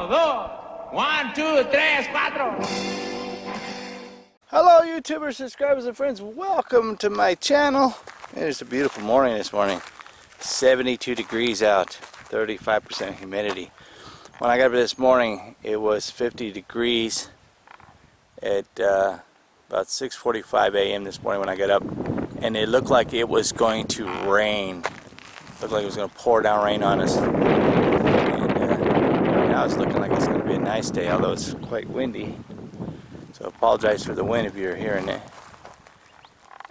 Uno, dos. 1, 2, 3, 4. Hello YouTubers, subscribers, and friends. Welcome to my channel. It's a beautiful morning this morning. 72 degrees out, 35% humidity. When I got up this morning, it was 50 degrees at about 6:45 a.m. this morning when I got up, and it looked like it was going to rain. It looked like it was going to pour down rain on us. And now it's looking like it's going to be a nice day, although it's quite windy. So I apologize for the wind if you're hearing it.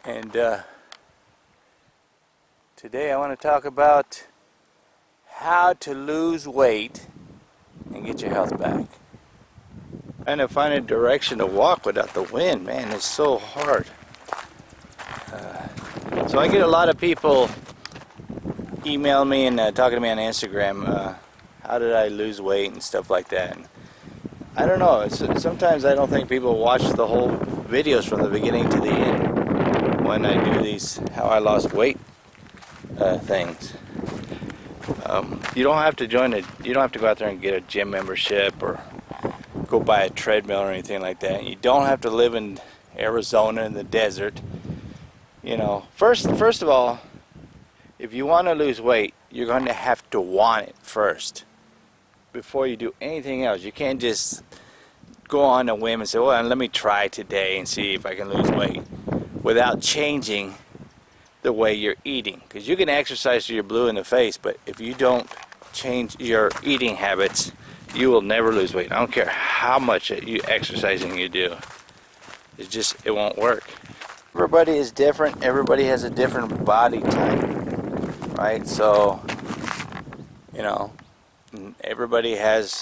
And today I want to talk about how to lose weight and get your health back. Trying to find a direction to walk without the wind, man, it's so hard. So I get a lot of people email me and talking to me on Instagram, how did I lose weight and stuff like that. And I don't know, sometimes I don't think people watch the whole videos from the beginning to the end when I do these how I lost weight things. You don't have to you don't have to go out there and get a gym membership or go buy a treadmill or anything like that. You don't have to live in Arizona in the desert. You know, first of all, if you want to lose weight, you're going to have to want it first before you do anything else. You can't just go on a whim and say, well, let me try today and see if I can lose weight without changing the way you're eating. Because you can exercise till you're blue in the face, but if you don't change your eating habits, you will never lose weight. I don't care how much exercising you do. It won't work. Everybody is different. Everybody has a different body type, right? So, you know, everybody has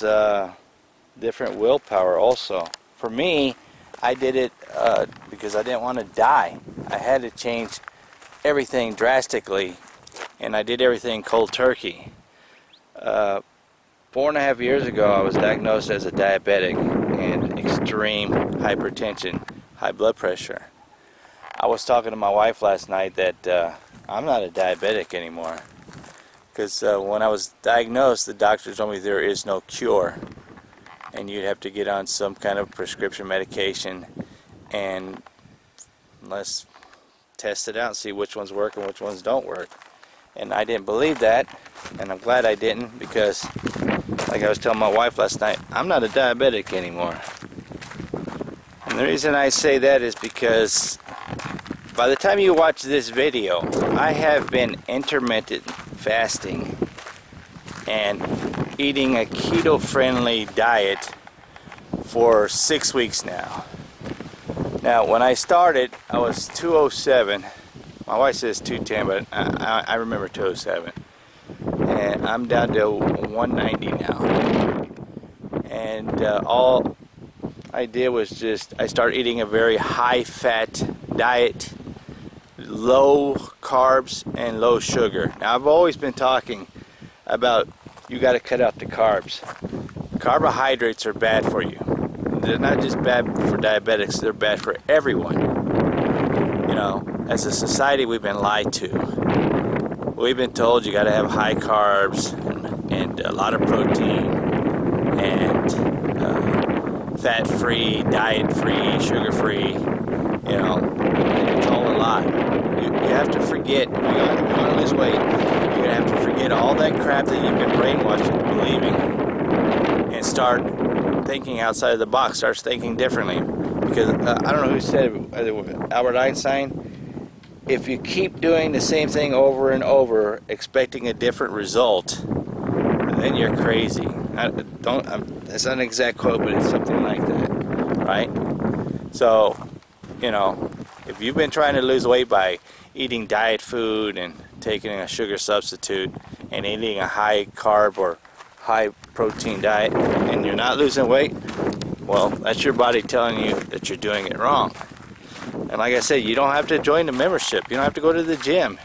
different willpower also. For me, I did it because I didn't want to die. I had to change everything drastically, and I did everything cold turkey. 4.5 years ago, I was diagnosed as a diabetic and extreme hypertension, high blood pressure. I was talking to my wife last night that I'm not a diabetic anymore, because when I was diagnosed, the doctor told me there is no cure, and you'd have to get on some kind of prescription medication, and let's test it out and see which ones work and which ones don't work. And I didn't believe that, and I'm glad I didn't, because like I was telling my wife last night, I'm not a diabetic anymore. And the reason I say that is because by the time you watch this video, I have been intermittent fasting and eating a keto-friendly diet for 6 weeks now. Now, when I started, I was 207. My wife says 210, but I remember 207. And I'm down to 190 now. And all I did was I started eating a very high-fat diet, low carbs and low sugar. Now, I've always been talking about you got to cut out the carbs. Carbohydrates are bad for you. They're not just bad for diabetics, they're bad for everyone. You know, as a society, we've been lied to. We've been told you got to have high carbs and a lot of protein and fat-free, diet-free, sugar-free. You know, it's all a lie. You have to forget, if you want to lose weight, you're going to have to forget all that crap that you've been brainwashed into believing and start thinking outside of the box, start thinking differently. Because I don't know who said it, Albert Einstein, if you keep doing the same thing over and over, expecting a different result, then you're crazy. That's not an exact quote, but it's something like that, right? So, you know, if you've been trying to lose weight by eating diet food and taking a sugar substitute and eating a high carb or high protein diet and you're not losing weight, well, that's your body telling you that you're doing it wrong. And like I said, you don't have to join the membership. You don't have to go to the gym.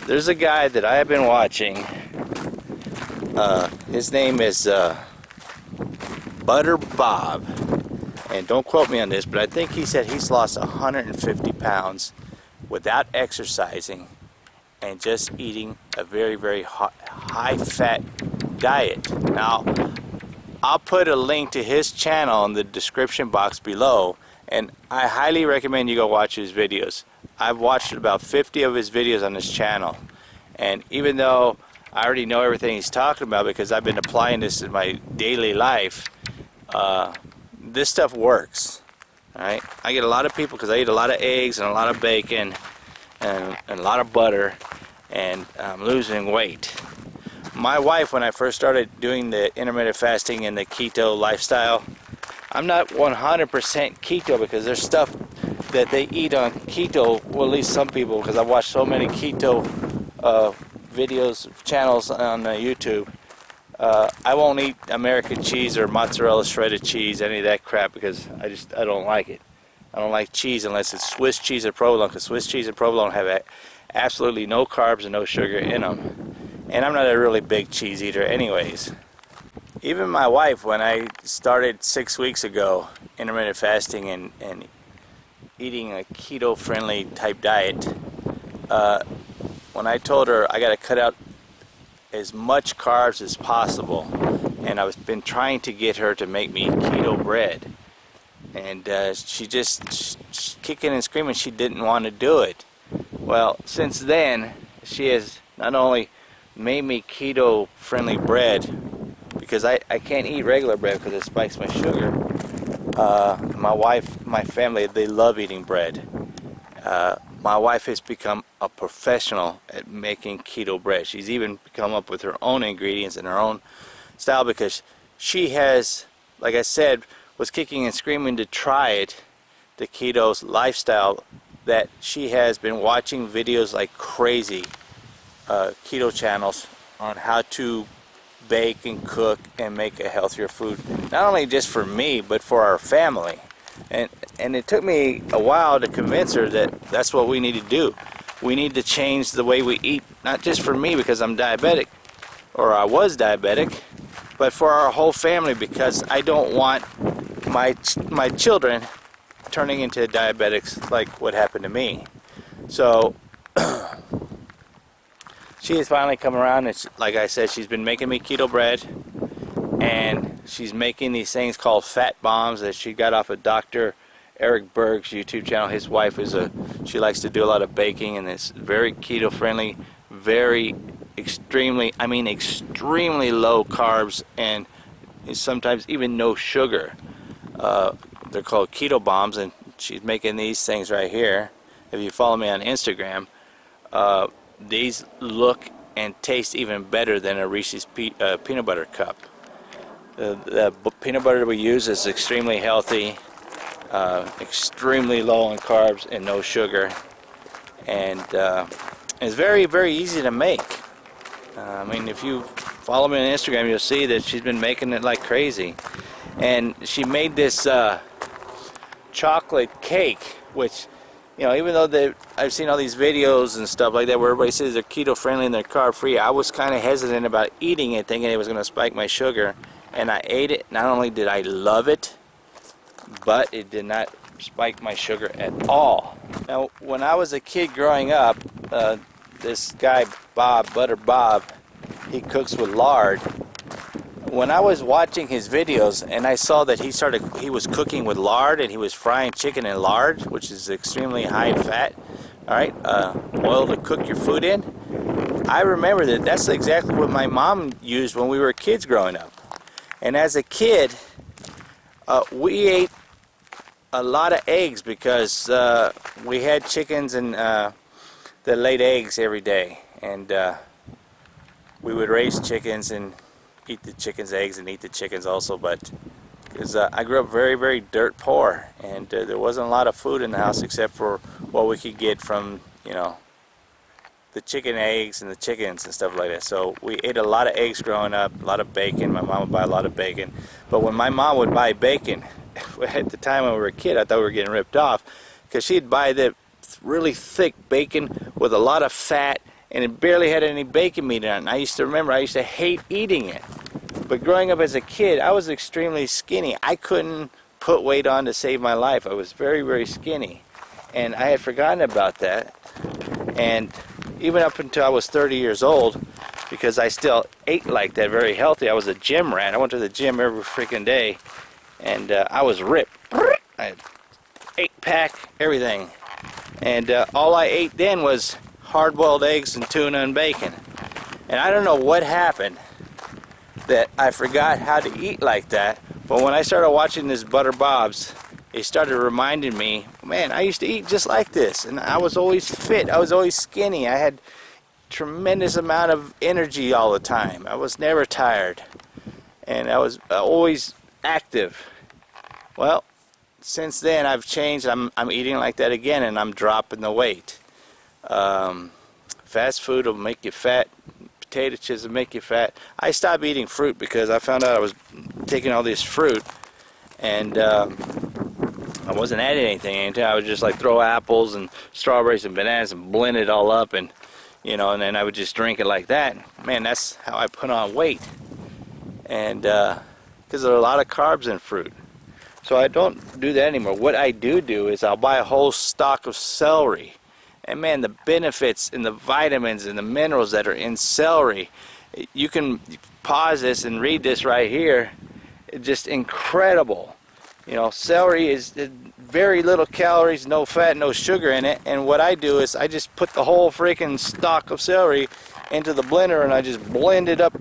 There's a guy that I have been watching. His name is Butter Bob. And don't quote me on this, but I think he said he's lost 150 pounds without exercising and just eating a very, very high-fat diet. Now, I'll put a link to his channel in the description box below, and I highly recommend you go watch his videos. I've watched about 50 of his videos on his channel, and even though I already know everything he's talking about because I've been applying this in my daily life, this stuff works. Alright, I get a lot of people because I eat a lot of eggs and a lot of bacon and a lot of butter, and I'm losing weight. My wife, when I first started doing the intermittent fasting and the keto lifestyle, I'm not 100% keto because there's stuff that they eat on keto, well, at least some people, because I've watched so many keto videos, channels on YouTube. I won't eat American cheese or mozzarella shredded cheese, any of that crap, because I don't like it. I don't like cheese unless it's Swiss cheese or provolone, because Swiss cheese and provolone have absolutely no carbs and no sugar in them. And I'm not a really big cheese eater anyways. Even my wife, when I started 6 weeks ago intermittent fasting and eating a keto-friendly type diet, when I told her I got to cut out as much carbs as possible, and I've been trying to get her to make me keto bread, and she's kicking and screaming she didn't want to do it. Well, since then she has not only made me keto friendly bread, because I can't eat regular bread because it spikes my sugar. My wife, my family, they love eating bread. My wife has become a professional at making keto bread. She's even come up with her own ingredients and her own style, because she has, like I said, was kicking and screaming to try it, the keto lifestyle, that she has been watching videos like crazy, keto channels on how to bake and cook and make a healthier food, not only just for me but for our family. And it took me a while to convince her that that's what we need to do. We need to change the way we eat, not just for me because I'm diabetic, or I was diabetic, but for our whole family, because I don't want my children turning into diabetics like what happened to me. So she has finally come around, and like I said, she's been making me keto bread, and she's making these things called fat bombs that she got off of Dr. Berg's YouTube channel. His wife she likes to do a lot of baking, and it's very keto friendly, very extremely low carbs, and sometimes even no sugar. They're called keto bombs, and she's making these things right here. If you follow me on Instagram, these look and taste even better than a Reese's peanut butter cup. The peanut butter we use is extremely healthy, extremely low in carbs and no sugar, and it's very, very easy to make. I mean, if you follow me on Instagram, you'll see that she's been making it like crazy. And she made this chocolate cake, which, you know, even though I've seen all these videos and stuff like that where everybody says they're keto friendly and they're carb free, I was kind of hesitant about eating it, thinking it was going to spike my sugar. And I ate it. Not only did I love it, but it did not spike my sugar at all. Now, when I was a kid growing up, this guy Butter Bob, he cooks with lard. When I was watching his videos and I saw that he was cooking with lard, and he was frying chicken in lard, which is extremely high in fat, alright, oil to cook your food in, I remember that's exactly what my mom used when we were kids growing up. And as a kid, we ate a lot of eggs because we had chickens and that laid eggs every day, and we would raise chickens and eat the chickens' eggs and eat the chickens also. But because I grew up very, very dirt poor, and there wasn't a lot of food in the house except for what we could get from, you know, the chicken eggs and the chickens and stuff like that. So we ate a lot of eggs growing up, a lot of bacon. My mom would buy a lot of bacon. But when my mom would buy bacon, at the time when we were a kid, I thought we were getting ripped off, because she'd buy the really thick bacon with a lot of fat, and it barely had any bacon meat in it. And I used to hate eating it. But growing up as a kid, I was extremely skinny. I couldn't put weight on to save my life. I was very, very skinny. And I had forgotten about that. And even up until I was 30 years old, because I still ate like that, very healthy. I was a gym rat. I went to the gym every freaking day, and I was ripped. I had 8-pack, everything. And all I ate then was hard-boiled eggs and tuna and bacon. And I don't know what happened that I forgot how to eat like that. But when I started watching this Butter Bob's, it started reminding me, man, I used to eat just like this. And I was always fit. I was always skinny. I had tremendous amount of energy all the time. I was never tired. And I was always active. Well, since then I've changed. I'm eating like that again, and I'm dropping the weight. Fast food will make you fat. Potato chips will make you fat. I stopped eating fruit because I found out I was taking all this fruit, and I wasn't adding anything. I would just like throw apples and strawberries and bananas and blend it all up, and you know, and then I would just drink it like that. Man, that's how I put on weight. And because there are a lot of carbs in fruit. So I don't do that anymore. What I do is I'll buy a whole stalk of celery. And man, the benefits and the vitamins and the minerals that are in celery, you can pause this and read this right here. It's just incredible. You know, celery is very little calories, no fat, no sugar in it. And what I do is I just put the whole freaking stalk of celery into the blender, and I just blend it up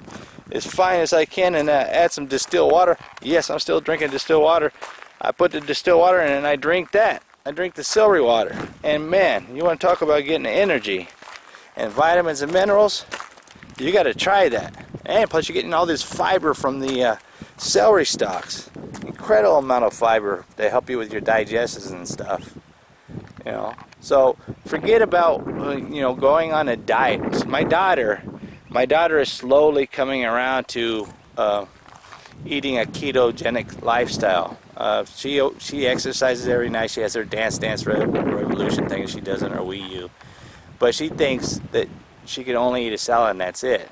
as fine as I can, and add some distilled water. Yes, I'm still drinking distilled water. I put the distilled water in and I drink that. I drink the celery water. And man, you want to talk about getting energy and vitamins and minerals, you got to try that. And plus you're getting all this fiber from the celery stalks. Incredible amount of fiber. They help you with your digestions and stuff. You know, so forget about you know, going on a diet. My daughter is slowly coming around to eating a ketogenic lifestyle. She exercises every night. She has her Dance Revolution thing she does on her Wii U. But she thinks that she can only eat a salad and that's it.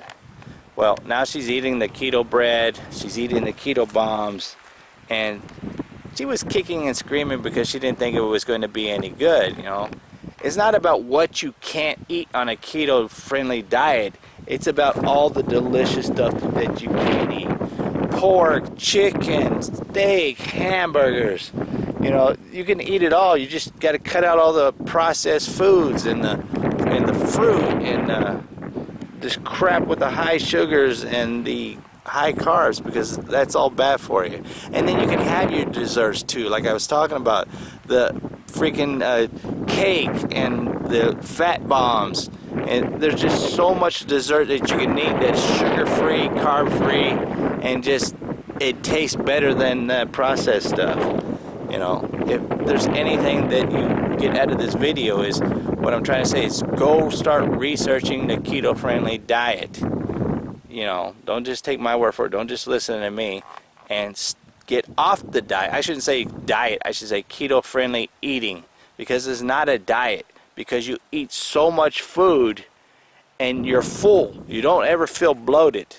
Well, now she's eating the keto bread. She's eating the keto bombs. And she was kicking and screaming because she didn't think it was going to be any good, you know. It's not about what you can't eat on a keto-friendly diet. It's about all the delicious stuff that you can eat. Pork, chicken, steak, hamburgers. You know, you can eat it all. You just got to cut out all the processed foods and the fruit and this crap with the high sugars and the high carbs, because that's all bad for you. And then you can have your desserts too, like I was talking about, the freaking cake and the fat bombs. And there's just so much dessert that you can eat that's sugar-free, carb-free, and just it tastes better than processed stuff. You know, if there's anything that you get out of this video, is what I'm trying to say is go start researching the keto-friendly diet. You know, don't just take my word for it. Don't just listen to me, and get off the diet. I shouldn't say diet. I should say keto-friendly eating, because it's not a diet. Because you eat so much food and you're full. You don't ever feel bloated.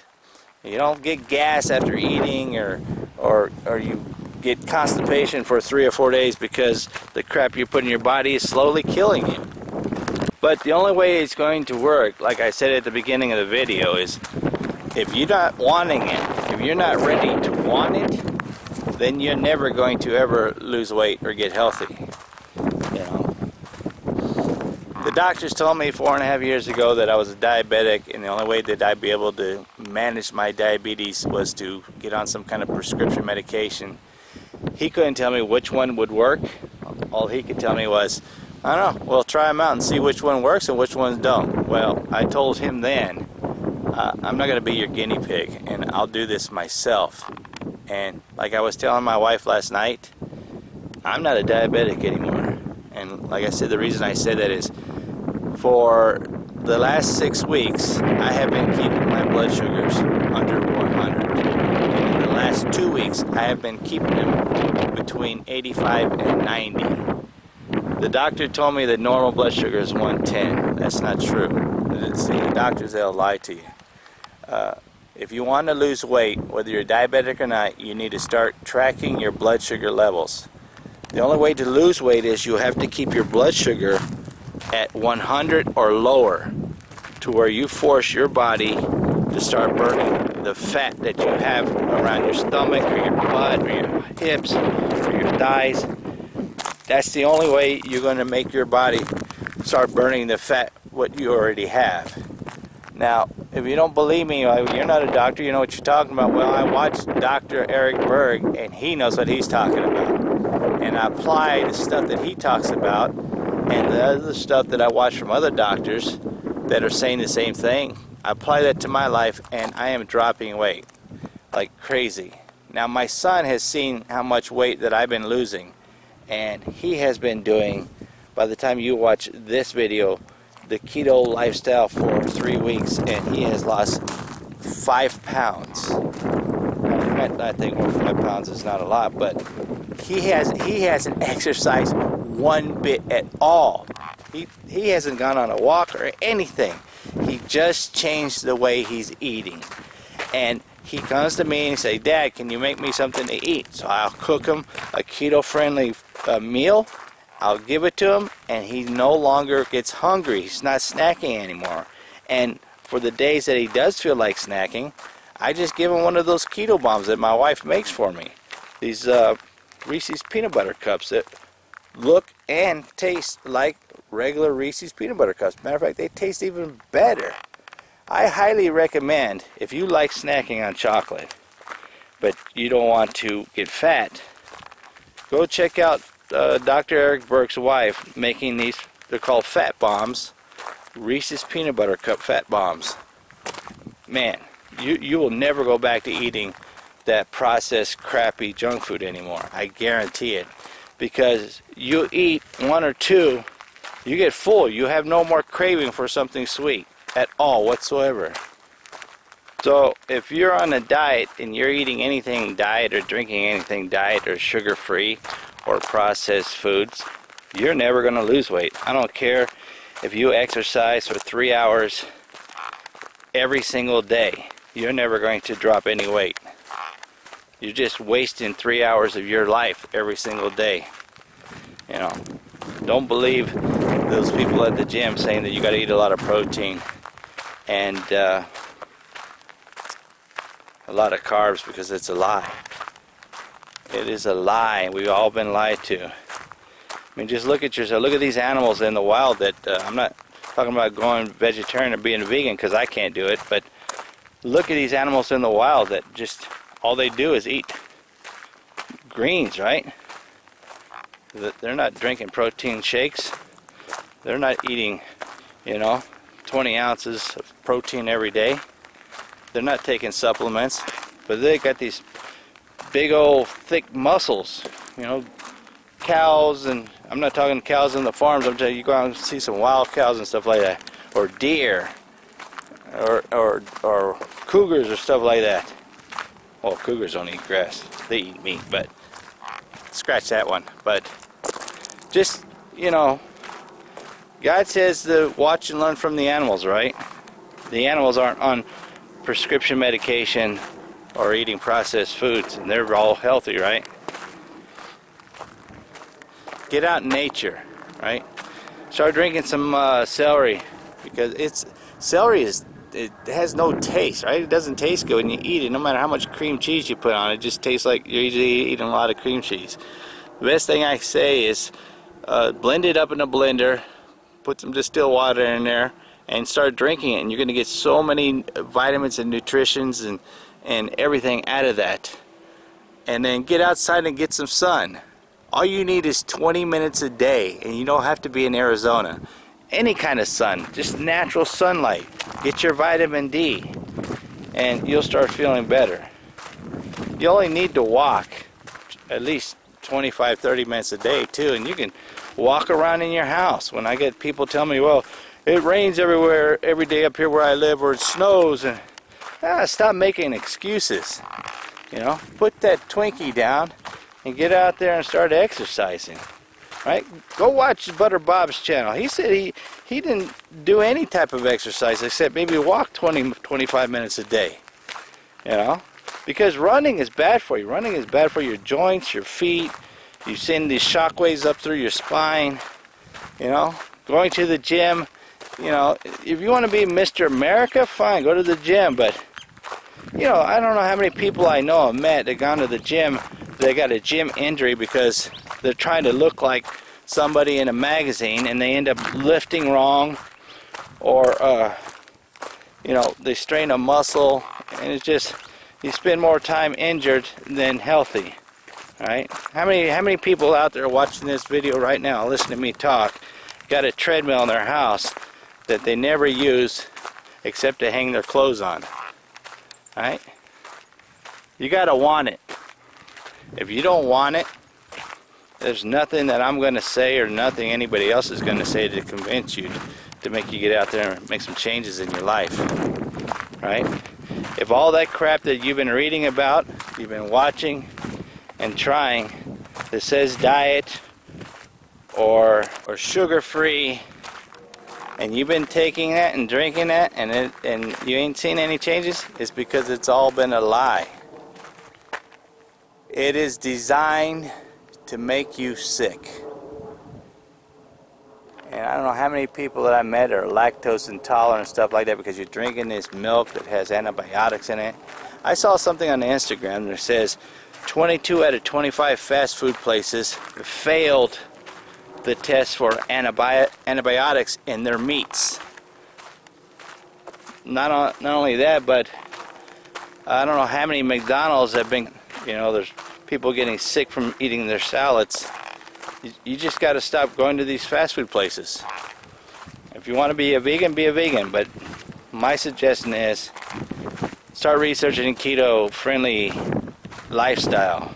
You don't get gas after eating, or you get constipation for 3 or 4 days because the crap you put in your body is slowly killing you. But the only way it's going to work, like I said at the beginning of the video, is if you're not wanting it, if you're not ready to want it, then you're never going to ever lose weight or get healthy. You know. The doctors told me 4.5 years ago that I was a diabetic, and the only way that I'd be able to manage my diabetes was to get on some kind of prescription medication. He couldn't tell me which one would work. All he could tell me was, I don't know, we'll try them out and see which one works and which ones don't. Well, I told him then, I'm not going to be your guinea pig, and I'll do this myself. And like I was telling my wife last night, I'm not a diabetic anymore. And like I said, the reason I said that is, for the last 6 weeks, I have been keeping my blood sugars under 100. And in the last 2 weeks, I have been keeping them between 85 and 90. The doctor told me that normal blood sugar is 110. That's not true. See, the doctors, they'll lie to you. If you want to lose weight, whether you're diabetic or not, you need to start tracking your blood sugar levels. The only way to lose weight is you have to keep your blood sugar at 100 or lower, to where you force your body to start burning the fat that you have around your stomach or your butt or your hips or your thighs. That's the only way you're going to make your body start burning the fat what you already have. Now, if you don't believe me, you're not a doctor, you know what you're talking about. Well, I watched Dr. Berg, and he knows what he's talking about. And I apply the stuff that he talks about and the other stuff that I watch from other doctors that are saying the same thing. I apply that to my life, and I am dropping weight like crazy. Now, my son has seen how much weight that I've been losing, and he has been doing, by the time you watch this video, the keto lifestyle for 3 weeks, and he has lost 5 pounds. You might not think, well, 5 pounds is not a lot, but he hasn't exercised one bit at all. He hasn't gone on a walk or anything. He just changed the way he's eating. And he comes to me and says, Dad, can you make me something to eat? So I'll cook him a keto-friendly meal. I'll give it to him, and he no longer gets hungry. He's not snacking anymore. And for the days that he does feel like snacking, I just give him one of those keto bombs that my wife makes for me. These Reese's peanut butter cups that look and taste like regular Reese's peanut butter cups. Matter of fact, they taste even better. I highly recommend, if you like snacking on chocolate, but you don't want to get fat, go check out Dr. Eric Berg's wife making these. They're called fat bombs, Reese's peanut butter cup fat bombs. Man, you will never go back to eating that processed crappy junk food anymore. I guarantee it. Because you eat one or two, you get full. You have no more craving for something sweet at all whatsoever. So if you're on a diet and you're eating anything diet or drinking anything diet or sugar-free or processed foods, you're never going to lose weight. I don't care if you exercise for 3 hours every single day. You're never going to drop any weight. You're just wasting 3 hours of your life every single day. You know, don't believe those people at the gym saying that you got to eat a lot of protein and a lot of carbs, because it's a lie. It is a lie. We've all been lied to. I mean, just look at yourself. Look at these animals in the wild that I'm not talking about going vegetarian or being vegan, because I can't do it, but look at these animals in the wild that just all they do is eat greens, right? They're not drinking protein shakes. They're not eating, 20 ounces of protein every day. They're not taking supplements, but they got these big old thick muscles. Cows, and I'm not talking cows in the farms. I'm telling you, go out and see some wild cows and stuff like that, or deer, or cougars or stuff like that. Well, cougars don't eat grass. They eat meat, but scratch that one. But just, God says to watch and learn from the animals, right? The animals aren't on prescription medication or eating processed foods, and they're all healthy, right? Get out in nature, right? Start drinking some celery, because celery it has no taste, right? It doesn't taste good when you eat it. No matter how much cream cheese you put on it, it just tastes like you're usually eating a lot of cream cheese. The best thing I say is blend it up in a blender, put some distilled water in there, and start drinking it. And you're going to get so many vitamins and nutritions and everything out of that. And then get outside and get some sun. All you need is 20 minutes a day, and you don't have to be in Arizona. Any kind of sun, just natural sunlight. Get your vitamin D, and you'll start feeling better. You only need to walk at least 25-30 minutes a day too, and you can walk around in your house. When I get people tell me, well, it rains everywhere every day up here where I live, or it snows, and stop making excuses. Put that Twinkie down and get out there and start exercising. Right? Go watch Butter Bob's channel. He said he didn't do any type of exercise except maybe walk 20-25 minutes a day. Because running is bad for you. Running is bad for your joints, your feet. You send these shockwaves up through your spine. Going to the gym You know, if you want to be Mr. America, fine, go to the gym. But, you know, I don't know how many people I know have met that gone to the gym, they got a gym injury because they're trying to look like somebody in a magazine and they end up lifting wrong, or, you know, they strain a muscle, and it's just, you spend more time injured than healthy. Right? How many people out there watching this video right now, listening to me talk, got a treadmill in their house that they never use except to hang their clothes on? Right? You gotta want it. If you don't want it, there's nothing that I'm gonna say or nothing anybody else is gonna say to convince you to make you get out there and make some changes in your life. Right? If all that crap that you've been reading about, you've been watching and trying, that says diet or sugar-free, and you've been taking that and drinking that, and you ain't seen any changes, it's because it's all been a lie. It is designed to make you sick. And I don't know how many people that I met are lactose intolerant and stuff like that because you're drinking this milk that has antibiotics in it. I saw something on Instagram that says 22 out of 25 fast food places failed the test for antibiotics in their meats. Not only that, but I don't know how many McDonald's have been, you know, there's people getting sick from eating their salads. You just got to stop going to these fast food places. If you want to be a vegan, but my suggestion is start researching keto-friendly lifestyle,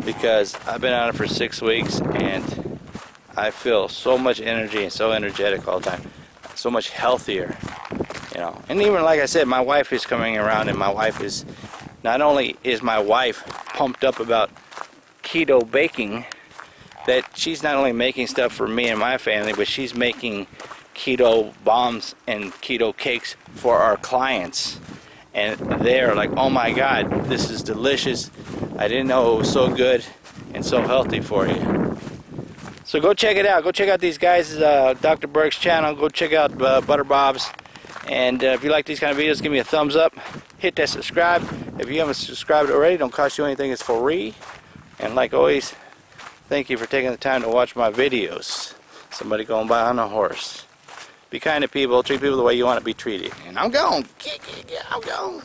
because I've been on it for 6 weeks and I feel so much energy and so energetic all the time, so much healthier, you know. And even like I said, my wife is coming around, and my wife is, not only is my wife pumped up about keto baking, that she's not only making stuff for me and my family, but she's making keto bombs and keto cakes for our clients. And they're like, oh my God, this is delicious. I didn't know it was so good and so healthy for you. So go check it out. Go check out these guys, Dr. Berg's channel. Go check out Butter Bob's. And if you like these kind of videos, give me a thumbs up. Hit that subscribe. If you haven't subscribed already, don't cost you anything. It's free. And like always, thank you for taking the time to watch my videos. Somebody going by on a horse. Be kind to people. Treat people the way you want to be treated. And I'm gone. I'm gone.